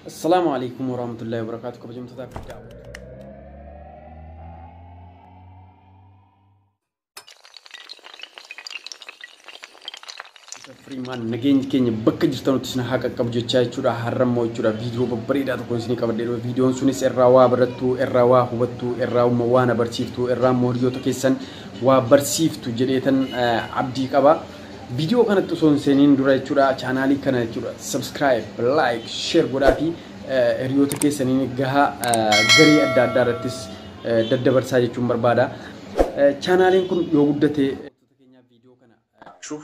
السلام عليكم ورحمة الله وبركاته. كبجم تتابع الدعوة. فريمان نجين كيني بكج تانو تسنا حاجة كبجو تشاي شورا حرم مو شورا فيديو ببريدة تكون سني كبرديرو فيديو سونيس الروا برتو الروا هوبتو الروا موانا برسيفتو الروا موريو تكيسن وبرسيفتو جريتن عبدي كبا فيديو كانت تصون سنين دورا شورا channel كانت شورا subscribe like share براتي ريو تكيسن جها غري أدارتس دبر ساجي شومر بادا channel كن يوجدته شوف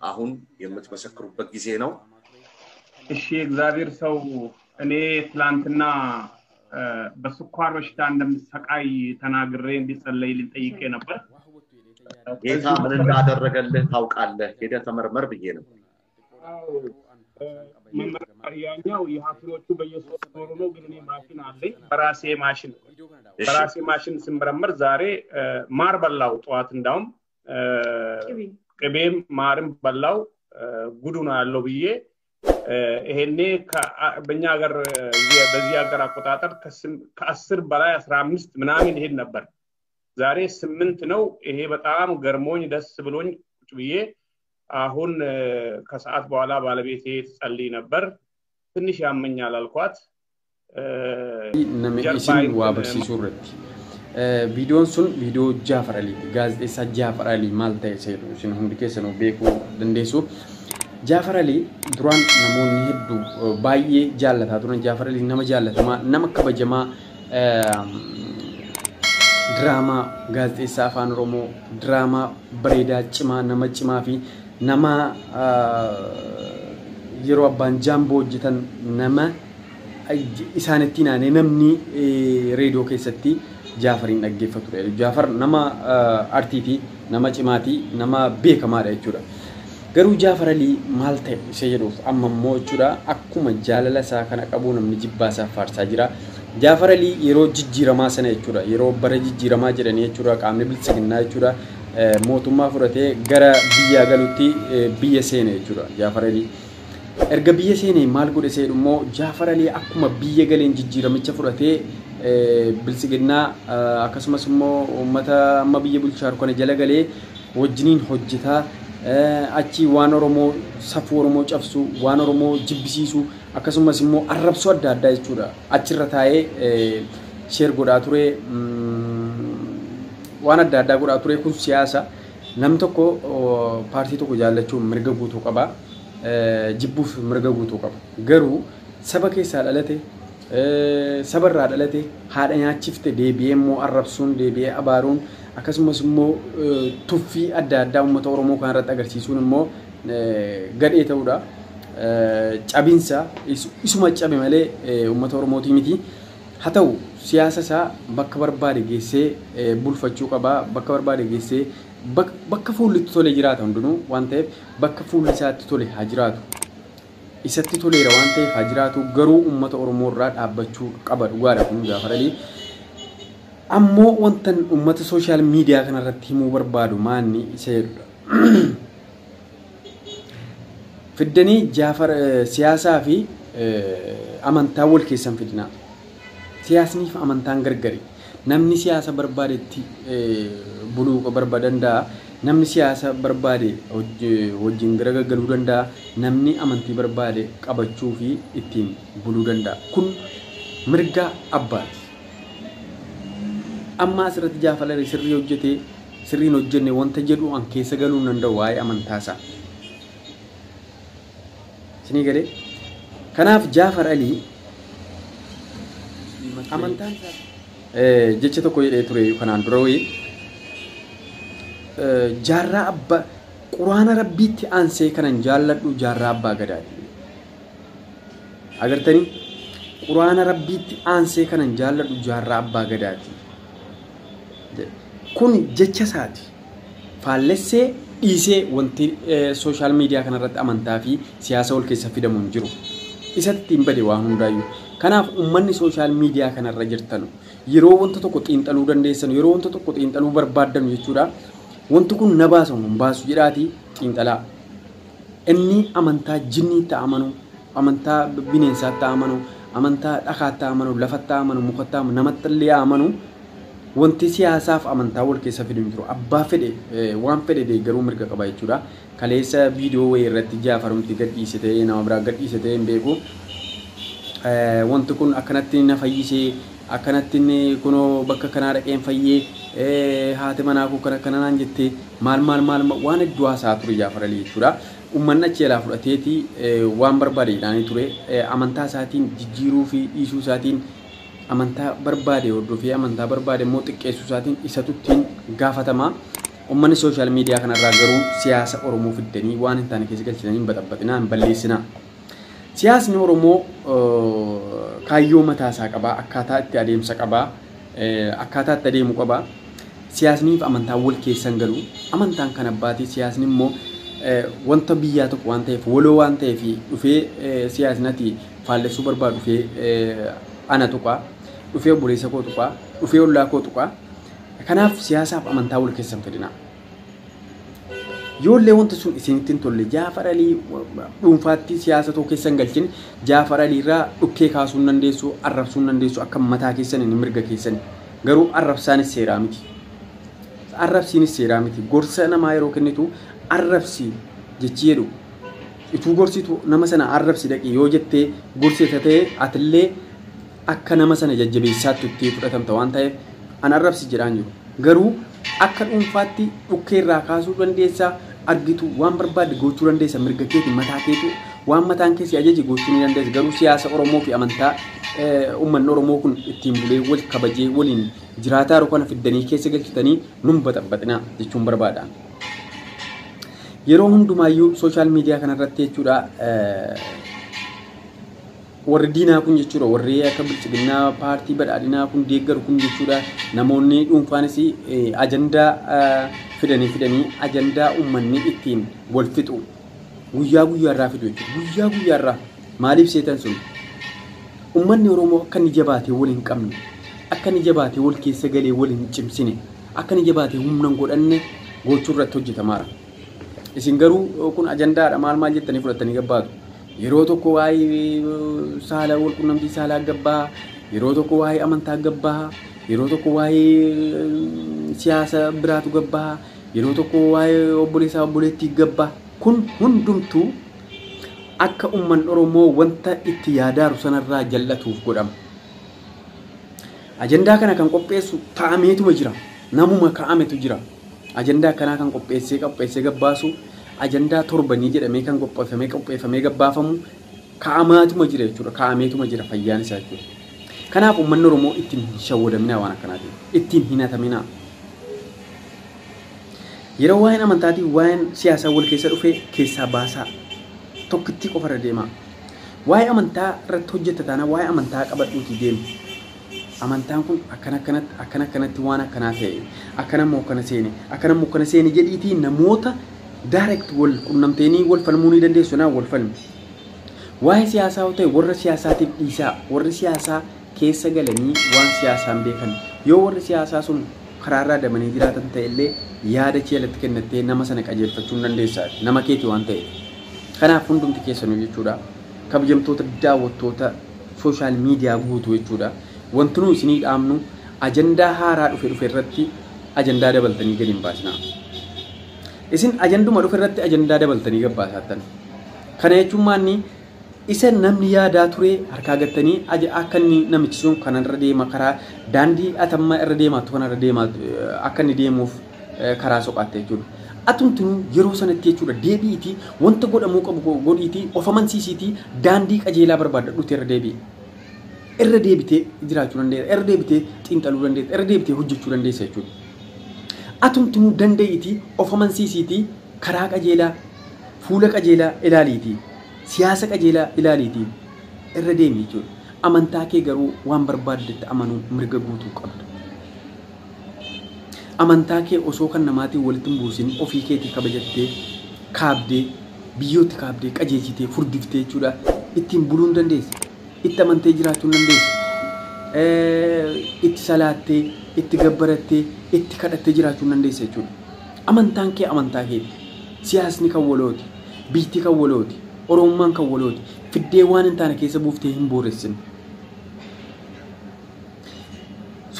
አሁን የምትመሰክሩበት ጊዜ ነው እሺ እግዚአብሔር ሰው እኔ ትላንትና በስኳር በሽታ እንደምሰቃይ ተናግሬ እንዲጸለይ ልጠይቄ ነበር ጌታ ምን እንዳደረገልህ ታውቃለህ ሄደህ ተመርመር ብዬ ነው ያኛው የሐኪሞቹ በየሶስት ወሩ ነው ግን እኔ ማሽን አለኝ በራሴ ማሽን ስመረመር ዛሬ ማር በላው ጧት እንዳውም ቅቤም ማርም በላው ጉዱና ያለው ብዬ ይሄኔ በእኛ ሀገር በዚህ ሀገር አቆጣጠር ከ10 በላይ 15 ምናምን ይሄድ ነበር ዛሬ 8 ነው ይሄ በጣም ገርሞኝ ደስ ብሎኝ ቁጭ ብዬ አሁን ከሰዓት በኋላ ባለቤቴ ጸልይ ነበር ትንሽ ያመኛል አልኳት ነመኢሲን ዋበርሲሱረት ቪዲዮን ሱን ቪዲዮ ጃፈር አሊ ጋዜጣ ጃፈር አሊ ማልታ የሰሩ ሲን ሁንዲ ከሰኑ ቤኩ ደንዴሱ ጃፈር አሊ ድራን ነሞኒ ሄዱ ባዬ ጃለታ ዱራን ጃፈር አሊ ነመ ጃለተማ ነመ ከበጀማ ድራማ ጋዜጣ አፋን ኦሮሞ ድራማ በሬዳ ጭማ ነመ ጭማፊ ነማ የሮ አባን ጃምቦ ጅተን ነመ ኢሳነቲና ነምኒ ሬዲዮ ከሰቲ Jaafarin dhaggeeffatu dha. Jaafar nama artiiti, nama cimaati, nama beekamaadha jechuudha. Garuu Jaafar Alii maal ta'e isa jedhuuf amma immoo jechuudha akkuma jaalala isaa kana qabu namni jibbaa isaa faarsaa jira. Jaafar Alii yeroo jijjiiramaa sana jechuudha yeroo bara jijjiiramaa jedhanii jechuudha qaamni bilisiginnaa jechuudha mootummaa fudhatee gara biyyaa galutti biyya seene jechuudha Jaafar Alii. Erga biyya seene maal godhe seedhu immoo Jaafar Alii akkuma biyya galeen jijjiiramicha fudhatee bilisiginnaa akkasumas immoo uummata amma biyya bulchaaru kana jala galee wajjiniin hojjetaa achi waan Oromoo safuu Oromoo cabsu waan Oromoo jibbisiisu akkasumas immoo arrabsoo adda addaa jechuudha achirra taa'ee sheer godhaa ture waan adda addaa godhaa ture kun siyaasa nam tokko paartii tokko jaallachuun mirga guutuu qaba jibbuuf mirga guutuu qaba garuu saba keessaa dhalate sabarraa dhalate haadha nyaachifte deebi'ee immoo arrabsuun deebi'ee abaaruun akkasumas immoo tuffii adda addaa uummata Oromoo kan irratti agarsiisuun immoo gadhee ta'uudha cabinsa isuma cabe malee uummata Oromootii miti haa ta'u siyaasa isaa bakka barbaade geessee bulfachuu qaba bakka barbaade geessee bakka fuulli tole jiraata hundinuu waan ta'eef bakka fuulli isaatti tole haa jiraatu isatti toleera waan ta'eef haa jiraatu garuu uummata Oromoo irraa dhaabbachuu qaba dhugaadha kun Jaafar Alii ammoo wantan uummata social media kana irratti himuu barbaadu maanni isa jedhudha fiddanii Jaafar siyaasaa fi amantaa wal keessan fidinaa siyaasni fi amantaan gargari namni siyaasa barbaadetti buluu barbaadandaa namni siyaasa barbaade wajjin garaggaluu danda'a namni amantii barbaade qabachuu fi ittiin buluu danda'a kun mirga abbaati amma asirratti Jaafar Alii sirrii hojjetee sirriin hojjenne wanta jedhu an keessa galuu danda'u waa'ee amantaasaa sinii galee kanaaf Jaafar Alii amantaan jecha tokko jedhee ture kanaan dura wayii jaarraa abbaa quraana rabbiitti aansee kanan jaalladhu jaarraa abbaa gadaati agartanii quraana rabbiitti aansee kanan jaalladhu jaarraa abbaa gadaati kun jecha isaati faallessee dhiisee wanti social media kanarratti amantaa fi siyaasa wal keessa fidamu hin jiru isatti hin bade waan hundaayyuu kanaaf ummanni social media kanarra jirtan yeroo wanta tokko xiinxaluu dandeessan yeroo wanta tokko xiinxaluu barbaaddan jechuudha wanti kun na baasu hin baasu jedhaati xiinxalaa inni amantaa jinnii ta'amanu amantaa bineensaa ta'amanu amantaa dhakaattaa amanu, lafattaa amanu, mukattaa amanu, namatti illee amanu wanti siyaasaaf amantaa wal keessa fidu hin jiru. Abbaa fedhe waan fedhe deeggaruu mirga qaba jechuudha. Kaleessa viidiyoo wayii irratti Jaafarumti gadhiisitee nama biraa gadhiisitee hin beeku. Wanti kun akkanatti na fayyisee akkanatti kunoo bakka kanaa dhaqeen fayyee haati manaa koo kana kanaan jettee maal waan hedduu haasaa ture Jaafar Alii jechuudha. Uummanni achi jalaa fudhateeti waan barbaade jedhanii ture. Amantaa isaatiin jijjiiruu fi dhiisuu isaatiin amantaa barbaade hordofee amantaa barbaade immoo xiqqeessuu isaatiin isatu ittiin gaafatama. Uummanni sooshaal miidiyaa kanarraa garuu siyaasa Oromoo fiddanii waan hin taane keessa galchitanii hin baxabbaxinaa hin balleessinaa. Siyaasni Oromoo kaayyoo mataa isaa qaba, akkaataa itti adeemsa qaba, akkaataa itti adeemu qaba. Siyaasniif amantaa wal keessa hin galu. Amantaan kan abbaati, siyaasni immoo wanta biyyaa tokko waan ta'eef waloo waan ta'eef dhufee siyaasnati faallessuu barbaadu dhufee ana tuqaa, dhufee obboleessa koo tuqaa, dhufee ollaa koo tuqaa. Kanaaf siyaasaaf amantaa wal keessa hin fidina. Yoollee wanti sun isinitti hin tolle Jaafar Alii dhuunfaatti siyaasa tokko keessa hin galchin Jaafar Alii irraa dhukkee kaasuu hin dandeessu, arrabsuu hin dandeessu akka mataa keessan hin mirga keessan. Garuu arrabsaanis seeraa miti. Arrabsiinis seeraa miti. Gorsa namaa yeroo kennitu arrabsi jechi jedhu ituu gorsitu nama sana arrabsi dhaqi yoo jettee gorsita ta'e atillee akka nama sana jajjabeessaatti itti fudhatamta waan ta'eef an arrabsi jedhaan jiru. Garuu akka dhuunfaatti dhukkee irraa kaasuu dandeessaa argitu waan barbaadde gochuu dandeessa mirga keetiin mataa keetu waan mataan keessi ajaji gochuu ni dandeessa. Garuu siyaasa Oromoo fi amantaa uummanni Oromoo kun ittiin bulee wal kabajee waliin jiraataa yeroo kana fiddanii keessa galchitanii nun baxabbaxinaa jechuun barbaada. Yeroo hundumaayyuu sooshaal miidiyaa kanarratti jechuudha warri diinaa kun jechuudha warri akka bilchiginaa paartii badhaadhinaa kun deeggaru kun jechuudha namoonni dhuunfaanis ajandaa fidanii ajandaa uummanni ittiin wal fixu guyyaa guyyaarraa fidu jechuudha. Guyyaa guyyaarraa maaliif seetan sun uummanni Oromoo akka inni jabaatee wal hin qabne, akka inni jabaatee wal keessa galee wal hin cimsine, akka inni jabaatee humna hin godhanne gochuu irratti hojjetamaadha. Isin garuu kun ajandaadha maal jettanii fudhattanii gabbaatu. Yeroo tokko waa'ee saala wal quunnamtii saalaa gabbaa, yeroo tokko waa'ee amantaa gabbaa, yeroo tokko waa'ee siyaasa biraatu gabbaa, yeroo tokko waa'ee obboleessaa obboleettii gabbaa. Kun hundumtuu akka uummanni Oromoo wanta itti yaadaaru sanarraa jal'atuuf godhama. Ajandaa kana kan qopheessu taa'ameetuma jira. Namuma kaa'ametu jira. Ajandaa kanaa kan qopheessee gabbaasu ajandaa torbanii jedhamee kan qopheeffamee gabbaafamu kaa'amaatuma jira jechuudha. Kaa'ameetuma jira fayyaan isaa jechuudha. Kanaaf uummanni Oromoo ittiin hin shawwadaminaa waan akkanaatiin. Ittiin hin hataminaa. Yeroo waa'een amantaatiin waa'een siyaasaa wal keessa dhufe keessaa baasaa tokkitti qofarra deemaa. Waa'ee amantaa irratti hojjetta taana waa'ee amantaa qabadhuutii deemu. Amantaan kun akkana kanatti waan akkanaa ta'e akkanammoo akkana seene jedhiitii namoota direct wal qunnamteenii wal falmuu ni dandeessu naa wal falmi. Waa'ee siyaasaa ta'e warra siyaasaatiif dhiisaa warri siyaasaa keessa galanii waan siyaasaan beekan yoo warri siyaasaa sun karaarraa damanii jiraatan ta'e illee yaada cheelatti kennattee nama sana qajeelfachuu dandeessaa nama keeti waan ta'e. Kanaaf hundumti keessanuu jechuudha kabajamtoota daawwattoota sooshaal miidiyaa guutuu jechuudha. Wanti nu isinii dhaamnu ajandaa haaraa dhufe irratti ajandaa dabaltanii gadi hin baasnaa. Isin ajanduma dhufe irratti ajandaa dabaltanii gabbaasaattan. Kana jechuun maanni isa namni yaadaa ture harkaa gattanii akka inni namichi sun kanarra deema karaa daandii atamma irra deemaatu kanarra deemaatu akka inni deemuuf karaa soqaatte jechuudha. Atumtuu yeroo sanatti jechuudha deebiitii wanta godhamuu qabu godhiitii of amansiisiitii daandii qajeelaa barbaadadhuuti irra deebi'i. Irra deebitee jiraachuu dandeessa, irra deebitee xiinxaluu dandeessa, irra deebitee hojjechuu dandeessa jechuudha. Atumtuu dandeeyitii of amansiisiitii karaa qajeelaa fuula qajeelaa ilaaliitii siyaasa qajeelaa ilaaliitii irra deemi jechuudha. Amantaa kee garuu waan barbaaddetti amanuu mirga guutuu qabda. Amantaa kee osoo kan namaatiin walitti hin buusin ofii keetii kabajattee kaabdee biyyootti kaabdee qajeelchitee furdiftee jechuudha ittiin buluu hin dandeessa. Itti amantee jiraachuu hin dandeessa. Itti salaattee, itti gabbarattee, itti kadhattee jiraachuu hin dandeessa jechuudha. Amantaan kee amantaa keeti. Siyaasni kan walooti, biyyi kan walooti, Oromummaan kan walooti. Fiddee waan hin taane keessa buuftee hin booressin.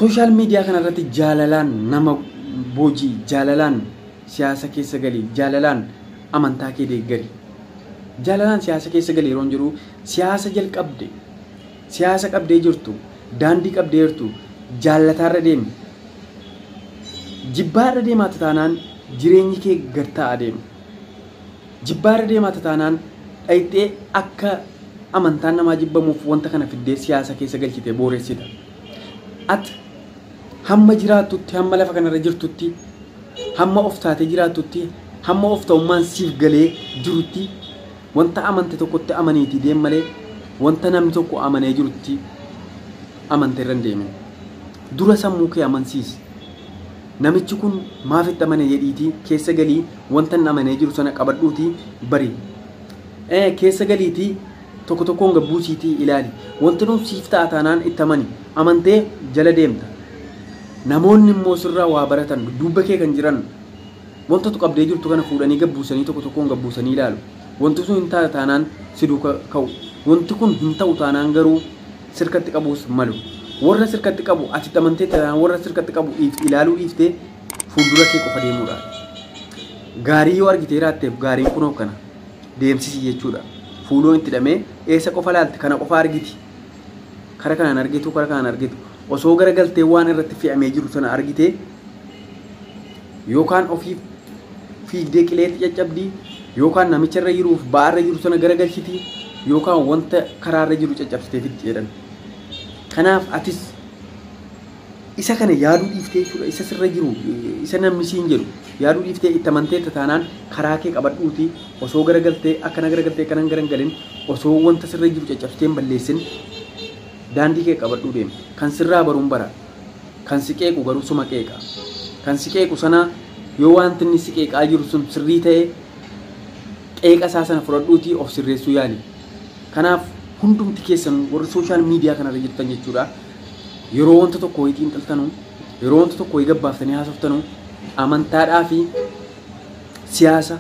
Social media kanarratti jaalalaan nama boojii, jaalalaan siyaasa keessa galii, jaalalaan amantaa kee deeggari. Jaalalaan siyaasa keessa galii yeroo jiru siyaasa jalqabde, siyaasa qabdee jirtu, daandii qabdee jirtu, jaalataarra deemi. Jibbaarra deemaa taanaan jireenyi kee gartaa adeema. Jibbaarra deemaa taanaan dhayxee akka amantaan namaa jibbamuuf wanta kana fiddee siyaasa keessa galchitee booreessita. Ati hamma jiraatutti, hamma lafa kanarra jirtutti, hamma of taatee jiraatutti, hamma of ta'ummaan siif galee jirutti wanta amante tokkotti amaniitii deem malee wanta namni tokko amanee jirutti amante irra hin deemin. Dura sammuu kee amansiisi. Namichi kun maaf itti amane jedhiitii keessa galii wanta hin amanee jiru sana qabadhuutii bari. Keessa galiitii tokko tokkoon gabbuusiitii ilaali. Wanti nuuf siif ta'a taanaan itti amani. Amantee jala deemta. Namoonni immoo sirraa waa baratan dudduuba kee kan jiran wanta qabdee jirtu kana fuudhanii gabbuusanii tokko tokkoon gabbuusanii ilaalu. Wanti sun hin ta'a taanaan si duuka ka'u. Wanti kun hin ta'u taanaan garuu sirkatti qabuus malu. Warra sirkatti qabu ati amantee taanaan warra sirkatti qabu ilaaluu dhiiftee fuuldura kee qofa deemuudha. Gaarii yoo argitee raatteef gaariin kunoo kana deemsisi jechuudha. Fuuloon itti hidhamee eessa qofa laalti kana qofa argiti. Kara kanaan argitu, kara kanaan argitu. Osoo garagaltee waan irratti fe'amee jiru sana argitee yookaan ofii fiigdee qileetti caccabdii yookaan namicha irra jiruuf ba'aarra jiru sana garagalchiti yookaan wanta karaarra jiru caccabsitee fitti jedhan. Kanaaf atis isa kana yaaduu dhiiftee jechuudha. Isa sirra jiru, isa namni siin jedhu yaaduu dhiiftee itti amantee taanaan karaa kee qabadhuuti osoo garagaltee akkana garagaltee kanan garagalin osoo wanta sirra jiru caccabsitee hin balleessin daandii kee qabadhuu deema. Kan sirraa baruun bara. Kan si qeequ garuu suma qeeqa. Kan si qeequ sana yoo wanti inni si qeeqaa jiru sun sirrii ta'e qeeqa isaa sana fudhadhuutii of sirreessuu yaali. Kanaaf hundumti keessan warri sooshaal miidiyaa kanarra jirtan jechuudha. Yeroo wanta tokko wayii xiinxaltanu, yeroo wanta tokko wayii gabbaaftanii haasoftanu amantaadhaa fi siyaasa,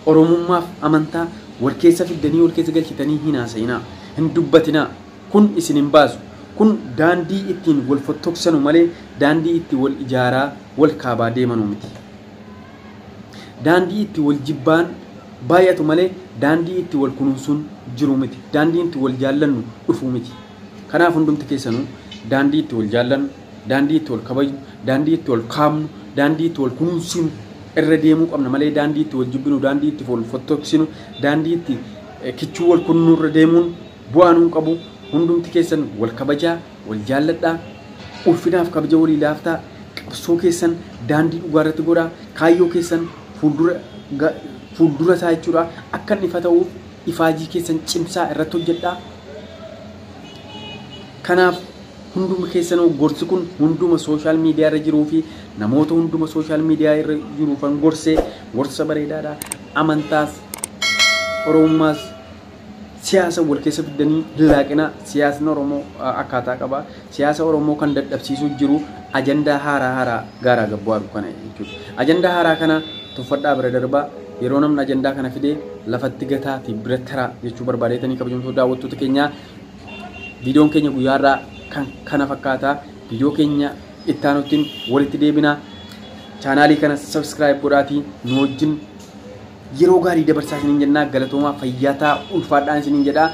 oromummaaf amantaa wal keessa fiddanii wal keessa galchitanii hin haasa'inaa, hin dubbatinaa. Kun isin hin baasu. Kun daandii ittiin wal fottoksanu malee daandii itti wal ijaaraa wal kaabaa deemanu miti. Daandii itti wal jibbaan baay'atu malee daandii itti wal kunuunsuun jiru miti. Daandii itti wal jaallannu dhufu miti. Kanaaf hundumti keessanuu daandii itti wal jaallannu, daandii itti wal kabajnu, daandii itti wal kaamnu, daandii itti wal kunuunsinu irra deemuu qabna malee daandii itti wal jibbinu, daandii itti wal fottoksinu, daandii itti kichuu wal kunuunnu irra deemuun bu'aa nuun qabu. Hundumti keessan wal kabajaa, wal jaalladhaa, ulfinaaf kabaja walii laaftaa, qabsoo keessan daandii dhugaa irratti godhaa, kaayyoo keessan fuuldura isaa jechuudha. Akka inni ifa ta'uuf ifaajii keessan cimsaa irratti hojjedhaa. Kanaaf hunduma keessanuu gorsi kun hunduma sooshaal miidiyaa irra jiruu fi namoota hunduma sooshaal miidiyaa irra jiruufan gorsee gorsa bareedaadha. Amantaas, oromummaas, siyaasa wal keessa fiddanii hin laaqina. Siyaasni Oromoo akkaataa qaba. Siyaasa Oromoo kan dadhabsiisuu jiru ajandaa haaraa gaaraa gabbu'aadhu kana jechuudha. Ajandaa haaraa kana tuffadhaa bira darbaa yeroo namni ajandaa kana fidee lafatti gataa fi bira taraa jechuu barbaadeetanii kabajamtoota daawwattoota keenyaa viidiyoon keenya guyyaarraa kan kana fakkaata. Viidiyoo keenya itti aanutti walitti deebina. Chaanaalii kana subscribe godhaatii nu wajjin yeroo gaarii dabarsaa isiniin jennaa. Galatoomaa fayyataa ulfaadhaan isiniin jedhaa.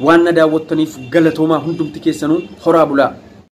Waan na daawwattaniif galatoomaa hundumti keessanuu horaa bulaa.